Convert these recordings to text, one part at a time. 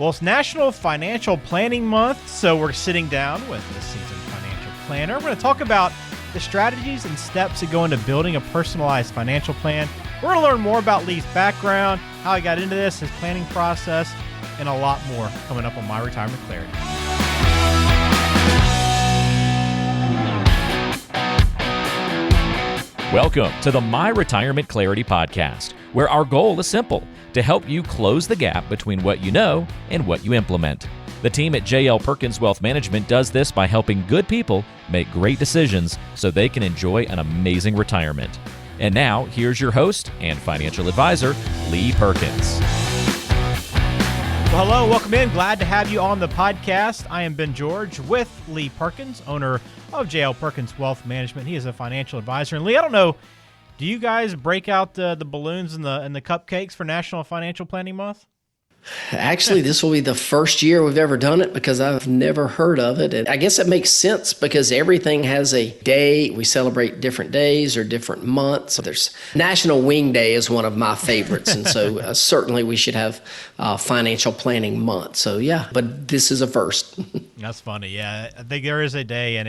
Well, it's National Financial Planning Month, so we're sitting down with a seasoned financial planner. We're going to talk about the strategies and steps that go into building a personalized financial plan. We're going to learn more about Lee's background, how he got into this, his planning process, and a lot more coming up on My Retirement Clarity. Welcome to the My Retirement Clarity podcast, where our goal is simple: to help you close the gap between what you know and what you implement. The team at JL Perkins Wealth Management does this by helping good people make great decisions so they can enjoy an amazing retirement. And now, here's your host and financial advisor, Lee Perkins. Well, hello, welcome in. Glad to have you on the podcast. I am Ben George with Lee Perkins, owner of JL Perkins Wealth Management. He is a financial advisor. And Lee, I don't know, do you guys break out the balloons and the cupcakes for National Financial Planning Month? Actually, this will be the first year we've ever done it because I've never heard of it. And I guess it makes sense because everything has a day. We celebrate different days or different months. So there's National Wing Day is one of my favorites. And so certainly we should have Financial Planning Month. So yeah, but this is a first. That's funny. Yeah, I think there is a day and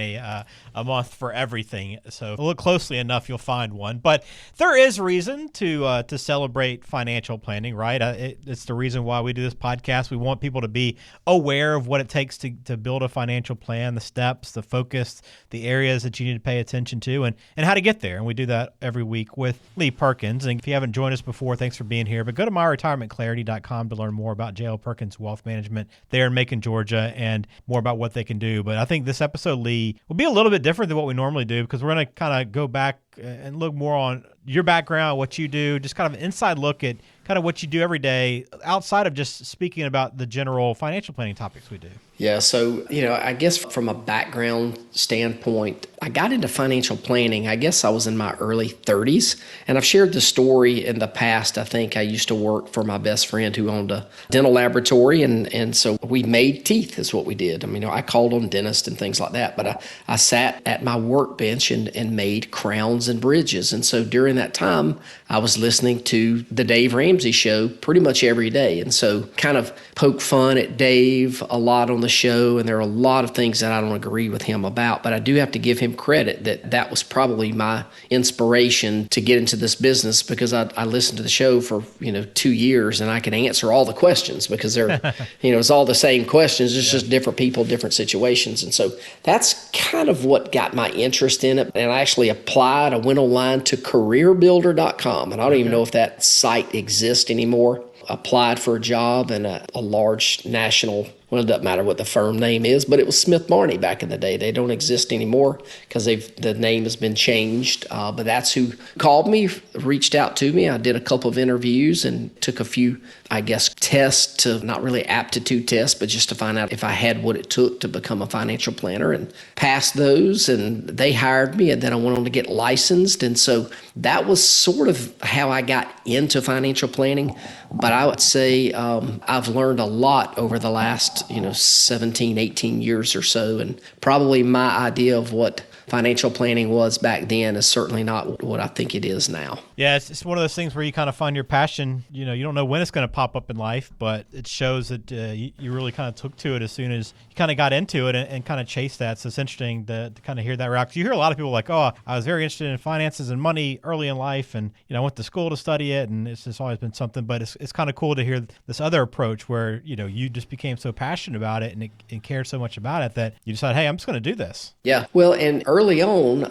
a month for everything. So look closely enough, you'll find one. But there is reason to celebrate financial planning, right? It's the reason why we do this podcast. We want people to be aware of what it takes to build a financial plan, the steps, the focus, the areas that you need to pay attention to, and how to get there. And we do that every week with Lee Perkins. And if you haven't joined us before, thanks for being here. But go to myretirementclarity.com to learn more about JL Perkins Wealth Management there in Macon, Georgia, and more about what they can do. But I think this episode, Lee, will be a little bit different than what we normally do because we're going to kind of go back and look more on your background, what you do, just kind of an inside look at kind of what you do every day outside of just speaking about the general financial planning topics we do. Yeah, so, I guess from a background standpoint, I got into financial planning, I guess I was in my early 30s, and I've shared the story in the past. I think I used to work for my best friend who owned a dental laboratory, and so we made teeth is what we did. I mean, I called on dentists and things like that, but I sat at my workbench and made crowns and bridges, and so during that time, I was listening to the Dave Ramsey show pretty much every day, and so kind of poke fun at Dave a lot on the show, and there are a lot of things that I don't agree with him about, but I do have to give him credit that was probably my inspiration to get into this business because I listened to the show for 2 years and I can answer all the questions because they're it's all the same questions. It's just different people, different situations, and so that's kind of what got my interest in it. And I actually applied. I went online to careerbuilder.com, and I don't even know if that site exists anymore. Applied for a job in a large national, well, it doesn't matter what the firm name is, but it was Smith Barney back in the day. They don't exist anymore because the name has been changed. But that's who called me, reached out to me. I did a couple of interviews and took a few, tests to not really aptitude tests, but just to find out if I had what it took to become a financial planner, and passed those. And they hired me, and then I went on to get licensed. And so that was sort of how I got into financial planning. But I would say I've learned a lot over the last 17, 18 years or so. And probably my idea of what financial planning was back then is certainly not what I think it is now. Yeah, it's one of those things where you kind of find your passion. You don't know when it's going to pop up in life, but it shows that you really kind of took to it as soon as you kind of got into it and kind of chased that. So it's interesting to kind of hear that route. 'Cause you hear a lot of people like, oh, I was very interested in finances and money early in life, and I went to school to study it, and it's just always been something. But it's kind of cool to hear this other approach where you just became so passionate about it and cared so much about it that you decided, hey, I'm just going to do this. Yeah, well, and early on,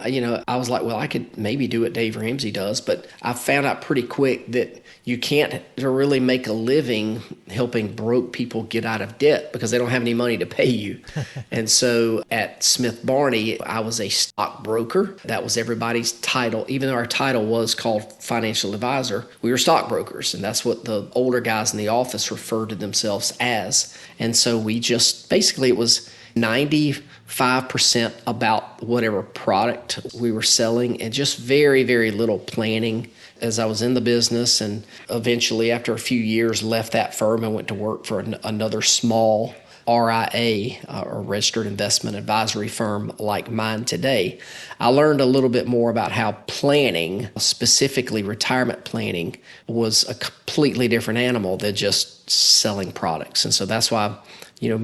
I was like, well, I could maybe do what Dave Ramsey does, but I found out pretty quick that you can't really make a living helping broke people get out of debt because they don't have any money to pay you. And so at Smith Barney, I was a stockbroker. That was everybody's title. Even though our title was called financial advisor, we were stockbrokers, and that's what the older guys in the office referred to themselves as. And so we just, basically it was 95% about whatever product we were selling, and just very, very little planning as I was in the business. And eventually, after a few years, left that firm and went to work for another small RIA or registered investment advisory firm like mine today, I learned a little bit more about how planning, specifically retirement planning, was a completely different animal than just selling products. And so that's why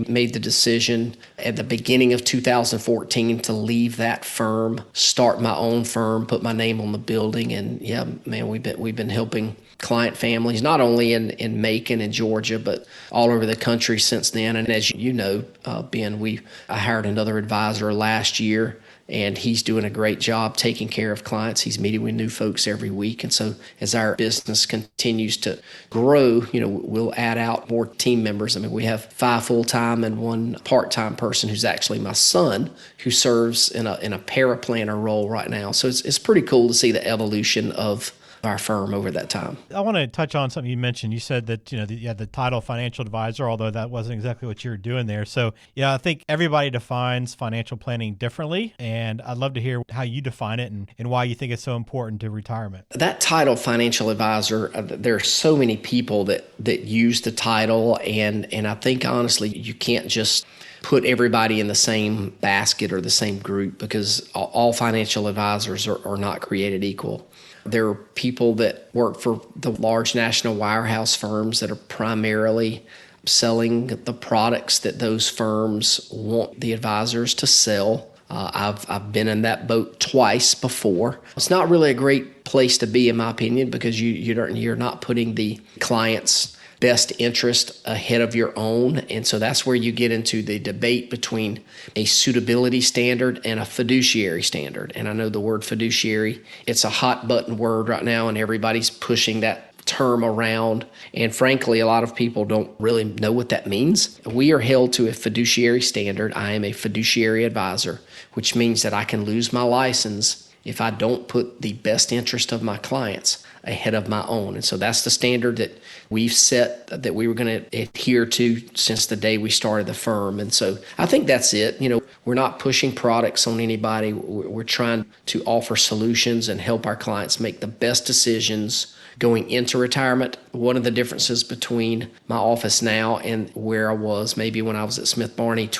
made the decision at the beginning of 2014 to leave that firm, start my own firm, put my name on the building. And yeah, man, we've been helping client families, not only in Macon and Georgia, but all over the country since then. And as you know, Ben, I hired another advisor last year, and he's doing a great job taking care of clients. He's meeting with new folks every week. And so as our business continues to grow, we'll add out more team members. I mean, we have 5 full-time and 1 part-time person who's actually my son, who serves in a paraplanner role right now. So it's pretty cool to see the evolution of our firm over that time. I want to touch on something you mentioned. You said that, you had the title financial advisor, although that wasn't exactly what you were doing there. So, I think everybody defines financial planning differently, and I'd love to hear how you define it and why you think it's so important to retirement. That title, financial advisor, there are so many people that use the title, and I think honestly, you can't just put everybody in the same basket or the same group, because all financial advisors are not created equal. There are people that work for the large national wirehouse firms that are primarily selling the products that those firms want the advisors to sell. I've been in that boat twice before. It's not really a great place to be, in my opinion, because you're not putting the client's best interest ahead of your own. And so that's where you get into the debate between a suitability standard and a fiduciary standard. And I know the word fiduciary, it's a hot button word right now, and everybody's pushing that term around. And frankly, a lot of people don't really know what that means. We are held to a fiduciary standard. I am a fiduciary advisor, which means that I can lose my license if I don't put the best interest of my clients ahead of my own. And so that's the standard that we've set, that we were going to adhere to since the day we started the firm. And so I think that's it. We're not pushing products on anybody. We're trying to offer solutions and help our clients make the best decisions going into retirement. One of the differences between my office now and where I was maybe when I was at Smith Barney,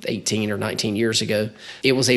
18 or 19 years ago, it was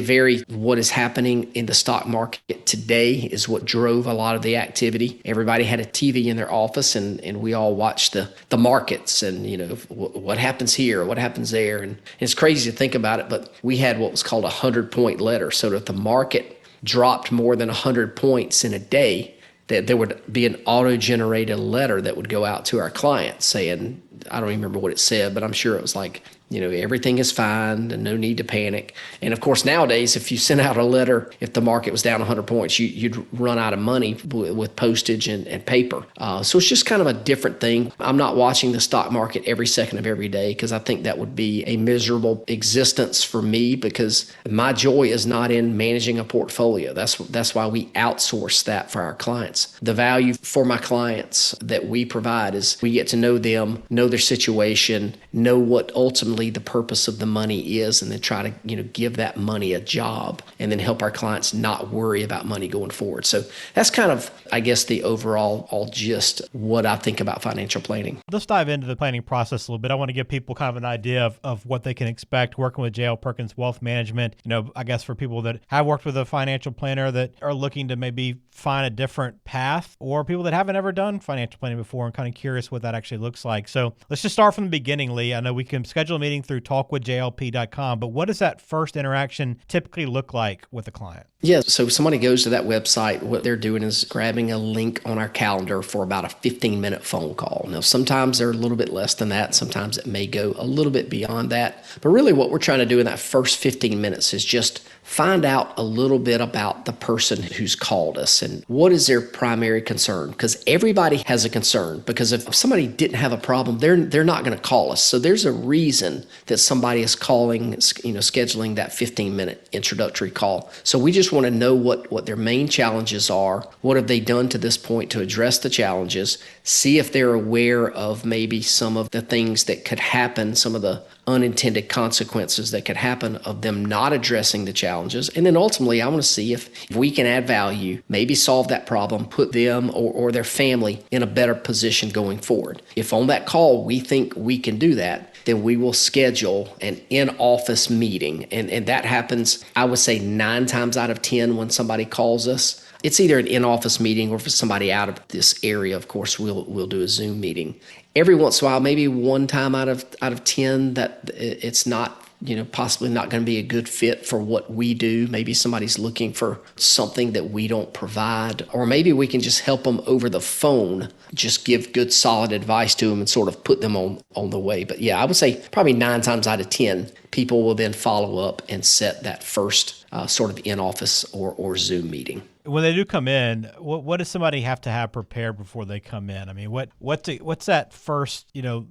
what is happening in the stock market today is what drove a lot of the activity. Everybody had a TV in their office, and we all watched the markets and, what happens here, what happens there. And it's crazy to think about it, but we had what was called a 100-point letter. So that if the market dropped more than 100 points in a day, that there would be an auto-generated letter that would go out to our clients saying, I don't even remember what it said, but I'm sure it was like, everything is fine and no need to panic. And of course, nowadays, if you sent out a letter, if the market was down 100 points, you'd run out of money with postage and paper. So it's just kind of a different thing. I'm not watching the stock market every second of every day, because I think that would be a miserable existence for me, because my joy is not in managing a portfolio. That's why we outsource that for our clients. The value for my clients that we provide is we get to know them, know their situation, know what ultimately the purpose of the money is, and then try to give that money a job, and then help our clients not worry about money going forward. So that's kind of, I guess, the overall gist what I think about financial planning. Let's dive into the planning process a little bit. I want to give people kind of an idea of what they can expect working with JL Perkins Wealth Management. I guess for people that have worked with a financial planner that are looking to maybe find a different path, or people that haven't ever done financial planning before and kind of curious what that actually looks like. So let's just start from the beginning, Lee. I know we can schedule a meeting through talkwithjlp.com, but what does that first interaction typically look like with a client? Yeah, so if somebody goes to that website, what they're doing is grabbing a link on our calendar for about a 15-minute phone call. Now, sometimes they're a little bit less than that. Sometimes it may go a little bit beyond that. But really what we're trying to do in that first 15 minutes is just find out a little bit about the person who's called us and what is their primary concern, because everybody has a concern. Because if somebody didn't have a problem, they're not going to call us. So there's a reason that somebody is calling, scheduling that 15-minute introductory call. So we just want to know what their main challenges are. What have they done to this point to address the challenges? See if they're aware of maybe some of the things that could happen, some of the unintended consequences that could happen of them not addressing the challenges. And then ultimately, I want to see if we can add value, maybe solve that problem, put them or their family in a better position going forward. If on that call we think we can do that, then we will schedule an in-office meeting. And that happens, I would say 9 times out of 10 when somebody calls us. It's either an in-office meeting, or for somebody out of this area, of course, we'll do a Zoom meeting. Every once in a while, maybe 1 time out of 10 that it's not, possibly not going to be a good fit for what we do. Maybe somebody's looking for something that we don't provide, or maybe we can just help them over the phone, just give good solid advice to them and sort of put them on the way. But yeah, I would say probably 9 times out of 10, people will then follow up and set that first sort of in-office or Zoom meeting. When they do come in, what does somebody have to have prepared before they come in? I mean, what's that first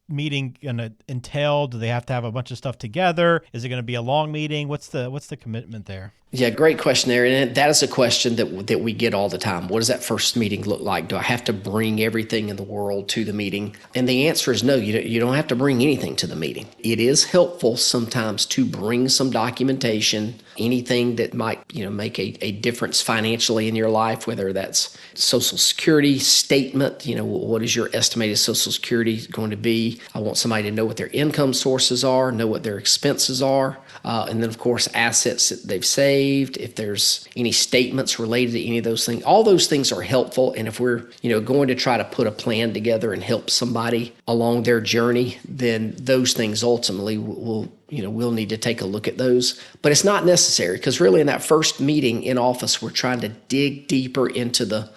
meeting going to entail? Do they have to have a bunch of stuff together? Is it going to be a long meeting? What's the commitment there? Yeah, great question there. And that is a question that we get all the time. What does that first meeting look like? Do I have to bring everything in the world to the meeting? And the answer is no, you don't have to bring anything to the meeting. It is helpful sometimes to bring some documentation, anything that might make a difference financially in your life, whether that's Social Security statement, what is your estimated Social Security going to be? I want somebody to know what their income sources are, know what their expenses are, and then of course assets that they've saved, if there's any statements related to any of those things. All those things are helpful, and if we're going to try to put a plan together and help somebody along their journey, then those things ultimately we'll need to take a look at those. But it's not necessary, because really in that first meeting in office, we're trying to dig deeper into their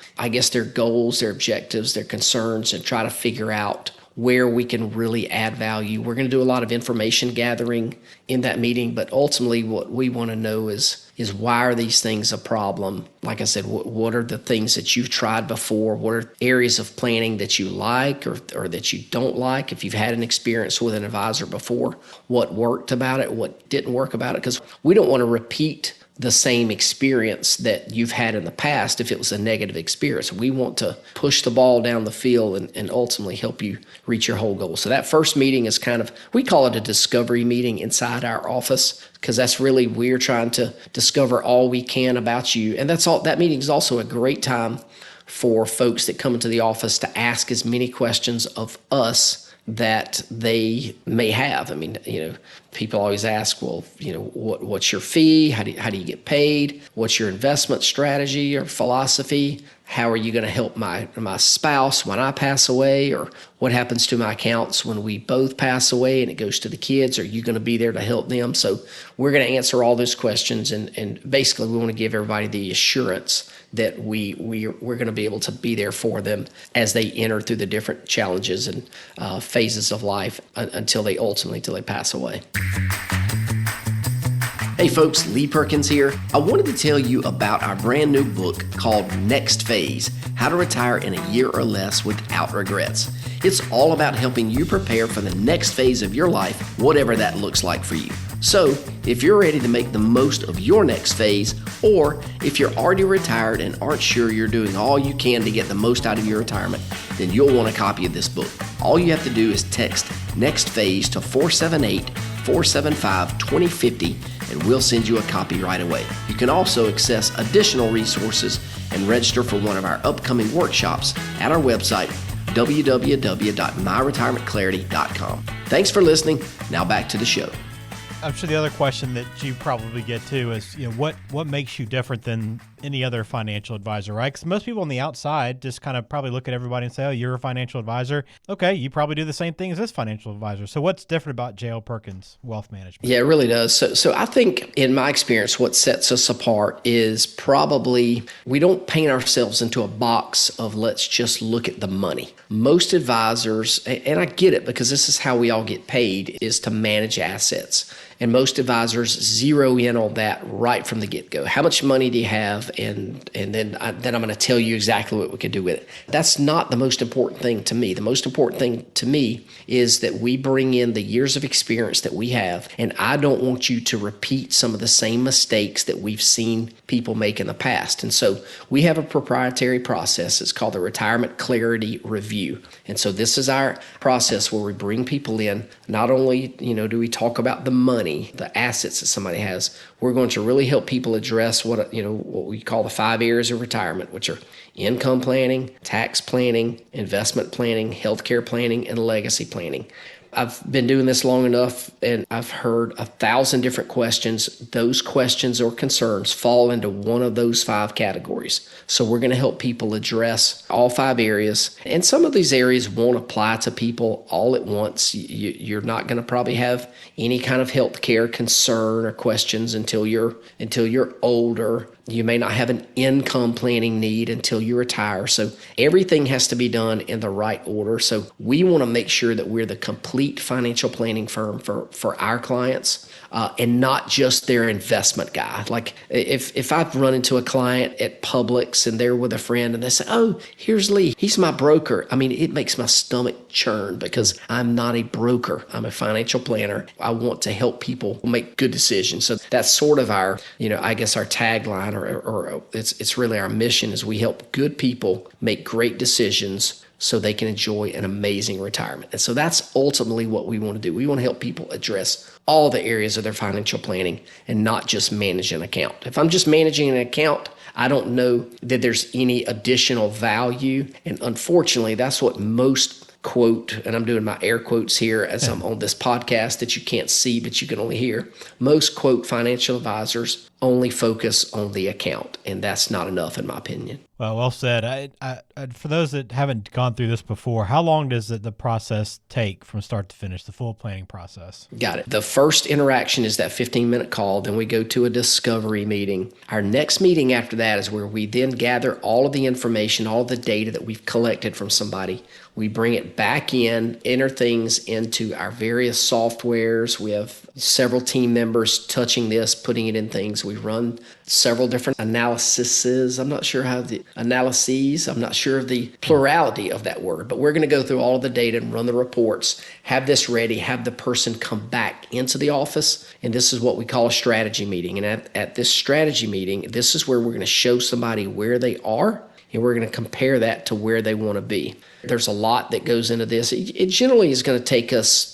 goals, their objectives, their concerns, and try to figure out where we can really add value. We're going to do a lot of information gathering in that meeting, but ultimately what we want to know is why are these things a problem? Like I said, what are the things that you've tried before? What are areas of planning that you like or that you don't like? If you've had an experience with an advisor before, what worked about it, what didn't work about it? Because we don't want to repeat the same experience that you've had in the past if it was a negative experience. We want to push the ball down the field and ultimately help you reach your whole goal. So that first meeting is we call it a discovery meeting inside our office, because that's really, we're trying to discover all we can about you. And that meeting is also a great time for folks that come into the office to ask as many questions of us that they may have. I mean, people always ask, well, what's your fee? How do you get paid? What's your investment strategy or philosophy? How are you going to help my spouse when I pass away? Or what happens to my accounts when we both pass away and it goes to the kids? Are you going to be there to help them? So we're going to answer all those questions, and basically we want to give everybody the assurance that we're going to be able to be there for them as they enter through the different challenges and phases of life until they pass away. Hey folks, Lee Perkins here. I wanted to tell you about our brand new book called Next Phase: How to Retire in a Year or Less Without Regrets. It's all about helping you prepare for the next phase of your life, whatever that looks like for you. So, if you're ready to make the most of your next phase, or if you're already retired and aren't sure you're doing all you can to get the most out of your retirement, then you'll want a copy of this book. All you have to do is text Next Phase to 478-475-2050, and we'll send you a copy right away. You can also access additional resources and register for one of our upcoming workshops at our website, www.myretirementclarity.com. Thanks for listening. Now back to the show. I'm sure the other question that you probably get too is, what makes you different than any other financial advisor, right? Because most people on the outside just kind of probably look at everybody and say, oh, you're a financial advisor. Okay, you probably do the same thing as this financial advisor. So what's different about JL Perkins Wealth Management? Yeah, it really does. So I think in my experience, what sets us apart is probably we don't paint ourselves into a box of let's just look at the money. Most advisors, and I get it because this is how we all get paid, is to manage assets. And most advisors zero in on that right from the get-go. How much money do you have? And then I'm going to tell you exactly what we can do with it. That's not the most important thing to me. The most important thing to me is that we bring in the years of experience that we have, and I don't want you to repeat some of the same mistakes that we've seen people make in the past. And so we have a proprietary process. It's called the Retirement Clarity Review. And so this is our process where we bring people in. Not only, do we talk about the money, the assets that somebody has, we're going to really help people address what we call the 5 areas of retirement, which are income planning, tax planning, investment planning, healthcare planning, and legacy planning. I've been doing this long enough, and I've heard 1,000 different questions. Those questions or concerns fall into one of those 5 categories. So we're going to help people address all 5 areas. And some of these areas won't apply to people all at once. You're not going to probably have any kind of health care concern or questions until you're older. You may not have an income planning need until you retire. So everything has to be done in the right order. So we want to make sure that we're the complete financial planning firm for our clients, and not just their investment guy. Like if I've run into a client at Publix and they're with a friend and they say, "Oh, here's Lee, he's my broker." I mean, it makes my stomach churn because I'm not a broker. I'm a financial planner. I want to help people make good decisions. So that's sort of our, I guess our tagline, or it's really our mission, is we help good people make great decisions so they can enjoy an amazing retirement. And so that's ultimately what we want to do. We want to help people address all the areas of their financial planning and not just manage an account. If I'm just managing an account, I don't know that there's any additional value. And unfortunately, that's what most quote, and I'm doing my air quotes here as I'm on this podcast that you can't see, but you can only hear. Most quote financial advisors only focus on the account, and that's not enough in my opinion. Well said. I, for those that haven't gone through this before, how long does the process take from start to finish, the full planning process? Got it. The first interaction is that 15-minute call. Then we go to a discovery meeting. Our next meeting after that is where we then gather all of the information, all of the data that we've collected from somebody. We bring it back in, enter things into our various softwares. We have several team members touching this, putting it in things. We run several different analyses. I'm not sure of the plurality of that word, but we're going to go through all of the data and run the reports, have this ready, have the person come back into the office. And this is what we call a strategy meeting. And at this strategy meeting, this is where we're going to show somebody where they are, and we're going to compare that to where they want to be. There's a lot that goes into this. It generally is going to take us,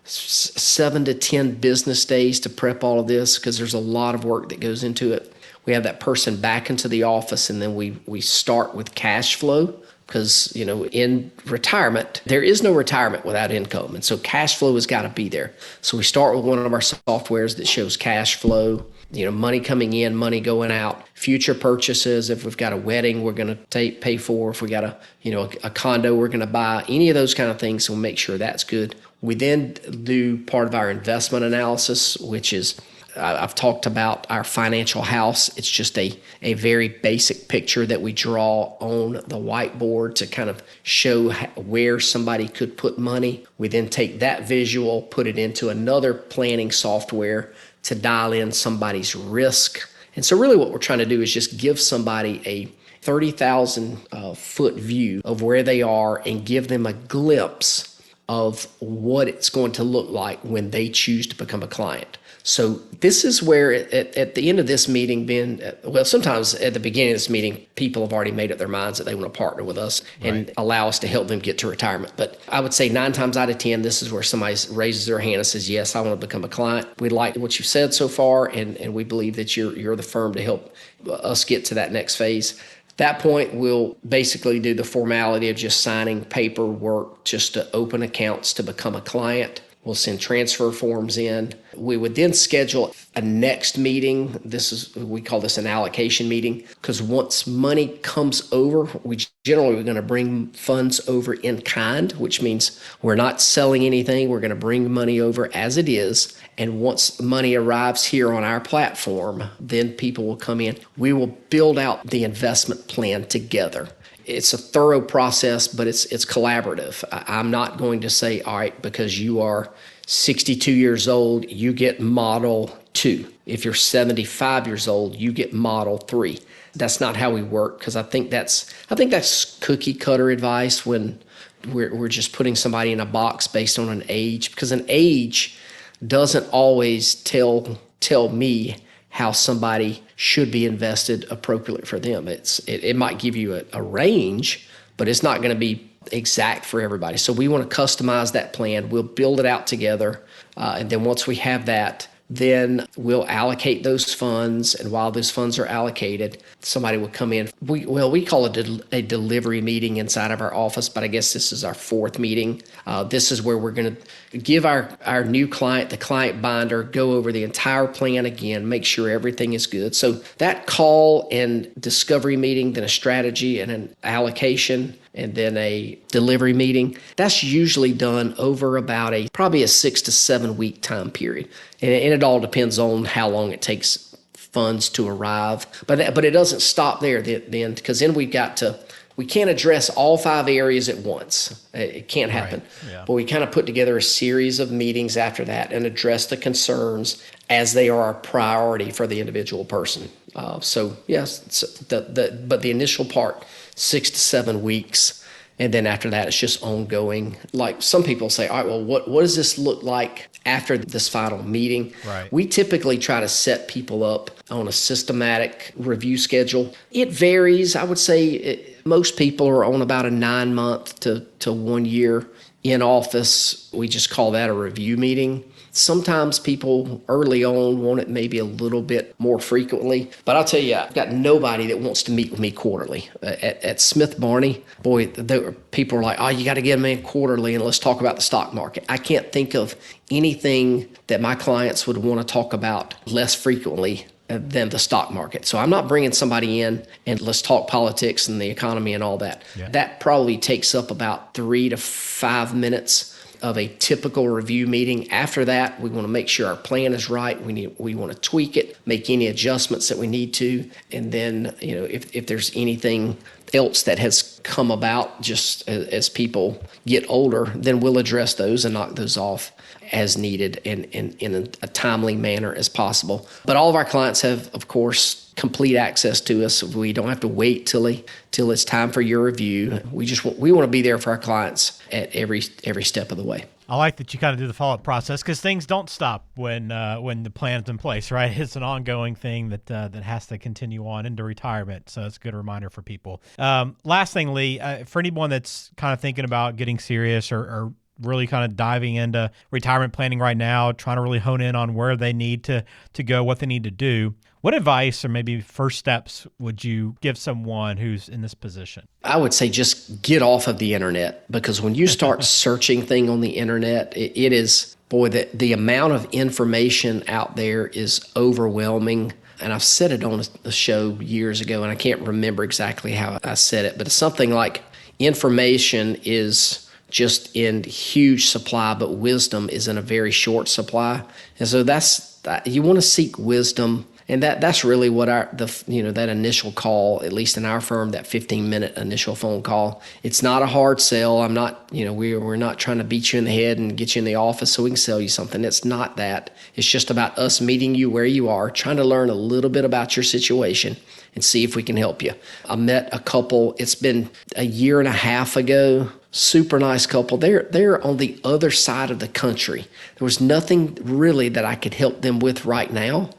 7 to 10 business days to prep all of this, because there's a lot of work that goes into it. We have that person back into the office, and then we start with cash flow, because, in retirement, there is no retirement without income. And so cash flow has got to be there. So we start with one of our softwares that shows cash flow, money coming in, money going out, future purchases. If we've got a wedding, we're going to pay for. If we got a condo, we're going to buy, any of those kind of things. So we'll make sure that's good. We then do part of our investment analysis, which is, I've talked about our financial house. It's just a very basic picture that we draw on the whiteboard to kind of show where somebody could put money. We then take that visual, put it into another planning software to dial in somebody's risk. And so really what we're trying to do is just give somebody a 30,000 foot view of where they are and give them a glimpse of what it's going to look like when they choose to become a client. So this is where at the end of this meeting, sometimes at the beginning of this meeting, people have already made up their minds that they want to partner with us and allow us to help them get to retirement. But I would say 9 times out of 10, this is where somebody raises their hand and says, "Yes, I want to become a client. We like what you've said so far, and we believe that you're the firm to help us get to that next phase." At that point, we'll basically do the formality of just signing paperwork just to open accounts to become a client. We'll send transfer forms in. We would then schedule a next meeting. We call this an allocation meeting, because once money comes over, we generally are going to bring funds over in kind, which means we're not selling anything. We're going to bring money over as it is. And once money arrives here on our platform, then people will come in. We will build out the investment plan together. It's a thorough process, but it's collaborative. I'm not going to say, all right, because you are 62 years old, you get Model 2. If you're 75 years old, you get Model 3. That's not how we work, because I think that's cookie cutter advice when we're just putting somebody in a box based on an age, because an age doesn't always tell me how somebody should be invested appropriately for them. It might give you a range, but it's not going to be exact for everybody. So we want to customize that plan. We'll build it out together. And then once we have that, then we'll allocate those funds. And while those funds are allocated, somebody will come in. We call it a delivery meeting inside of our office, but I guess this is our fourth meeting. This is where we're going to give our new client the client binder, go over the entire plan again, make sure everything is good. So that call and discovery meeting, then a strategy and an allocation, and then a delivery meeting. That's usually done over about probably a 6 to 7 week time period. And it all depends on how long it takes funds to arrive. But it doesn't stop there then, because then we can't address all 5 areas at once. It can't happen. Right. Yeah. But we kind of put together a series of meetings after that and address the concerns as they are a priority for the individual person. So yes, but the initial part, 6 to 7 weeks. And then after that, it's just ongoing. Like some people say, all right, well, what does this look like after this final meeting? Right. We typically try to set people up on a systematic review schedule. It varies. I would say most people are on about a 9 month to 1 year in office. We just call that a review meeting. Sometimes people early on want it maybe a little bit more frequently. But I'll tell you, I've got nobody that wants to meet with me quarterly. At Smith Barney, boy, people are like, oh, you got to get them in quarterly and let's talk about the stock market. I can't think of anything that my clients would want to talk about less frequently than the stock market. So I'm not bringing somebody in and let's talk politics and the economy and all that. Yeah. That probably takes up about 3 to 5 minutes of a typical review meeting. After that, we want to make sure our plan is right. We want to tweak it, make any adjustments that we need to. And then, if there's anything else that has come about just as people get older, then we'll address those and knock those off as needed and in a timely manner as possible. But all of our clients have, of course, complete access to us. We don't have to wait till it's time for your review. We want to be there for our clients at every step of the way. I like that you kind of do the follow-up process, because things don't stop when the plan's in place, right? It's an ongoing thing that has to continue on into retirement. So it's a good reminder for people. Last thing, Lee, for anyone that's kind of thinking about getting serious or really kind of diving into retirement planning right now, trying to really hone in on where they need to go, what they need to do, what advice or maybe first steps would you give someone who's in this position? I would say just get off of the internet, because when you start searching things on the internet, it is, boy, the amount of information out there is overwhelming. And I've said it on a show years ago, and I can't remember exactly how I said it, but it's something like information is just in huge supply, but wisdom is in a very short supply. And so you want to seek wisdom. And that's really what that initial call, at least in our firm, that 15-minute initial phone call. It's not a hard sell. I'm not, we're not trying to beat you in the head and get you in the office so we can sell you something. It's not that. It's just about us meeting you where you are, trying to learn a little bit about your situation and see if we can help you. I met a couple, it's been a year and a half ago, super nice couple. They're on the other side of the country. There was nothing really that I could help them with right now.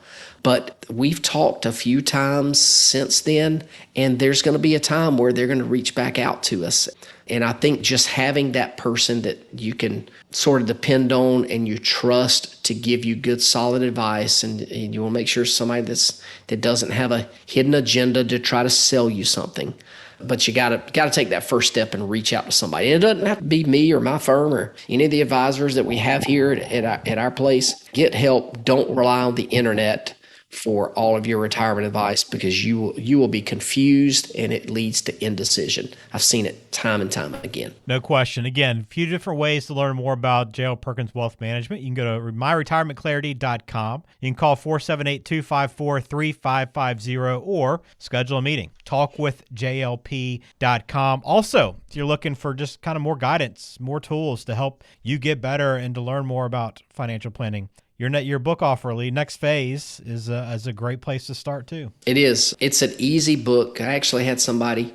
But we've talked a few times since then, and there's going to be a time where they're going to reach back out to us. And I think just having that person that you can sort of depend on and you trust to give you good, solid advice, and you want to make sure somebody that doesn't have a hidden agenda to try to sell you something. But you got to take that first step and reach out to somebody. And it doesn't have to be me or my firm or any of the advisors that we have here at our place. Get help. Don't rely on the internet for all of your retirement advice, because you will be confused and it leads to indecision. I've seen it time and time again. No question. Again, a few different ways to learn more about JL Perkins Wealth Management. You can go to myretirementclarity.com. You can call 478-254-3550 or schedule a meeting. Talkwithjlp.com. Also, if you're looking for just kind of more guidance, more tools to help you get better and to learn more about financial planning, your book offer, Lee, Next Phase, is a great place to start too. It is. It's an easy book. I actually had somebody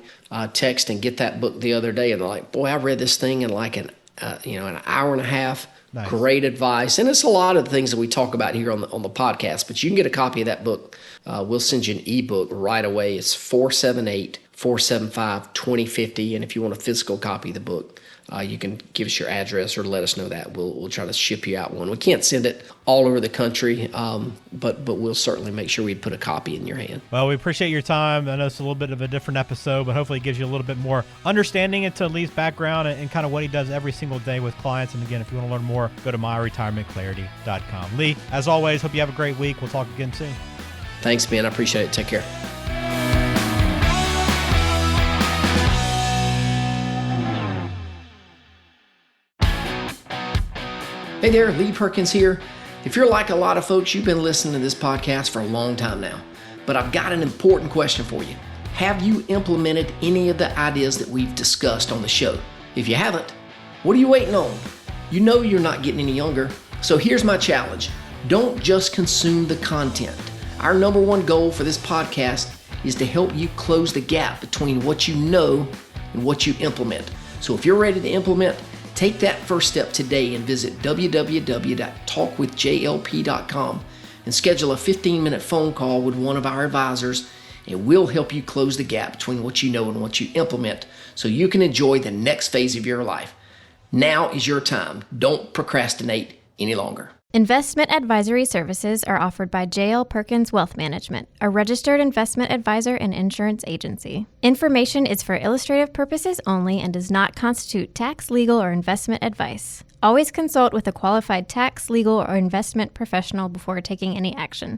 text and get that book the other day, and they're like, "Boy, I read this thing in like an hour and a half." Nice. Great advice, and it's a lot of the things that we talk about here on the podcast. But you can get a copy of that book. We'll send you an ebook right away. It's 478-475-2050, and if you want a physical copy of the book, you can give us your address or let us know that. We'll try to ship you out one. We can't send it all over the country, but we'll certainly make sure we put a copy in your hand. Well, we appreciate your time. I know it's a little bit of a different episode, but hopefully it gives you a little bit more understanding into Lee's background and kind of what he does every single day with clients. And again, if you want to learn more, go to myretirementclarity.com. Lee, as always, hope you have a great week. We'll talk again soon. Thanks, Ben. I appreciate it. Take care. Hey there, Lee Perkins here. If you're like a lot of folks, you've been listening to this podcast for a long time now, but I've got an important question for you. Have you implemented any of the ideas that we've discussed on the show? If you haven't, what are you waiting on? You know you're not getting any younger, so here's my challenge. Don't just consume the content. Our number one goal for this podcast is to help you close the gap between what you know and what you implement. So if you're ready to implement, take that first step today and visit www.talkwithjlp.com and schedule a 15-minute phone call with one of our advisors, and we'll help you close the gap between what you know and what you implement so you can enjoy the next phase of your life. Now is your time. Don't procrastinate any longer. Investment advisory services are offered by JL Perkins Wealth Management, a registered investment advisor and insurance agency. Information is for illustrative purposes only and does not constitute tax, legal, or investment advice. Always consult with a qualified tax, legal, or investment professional before taking any action.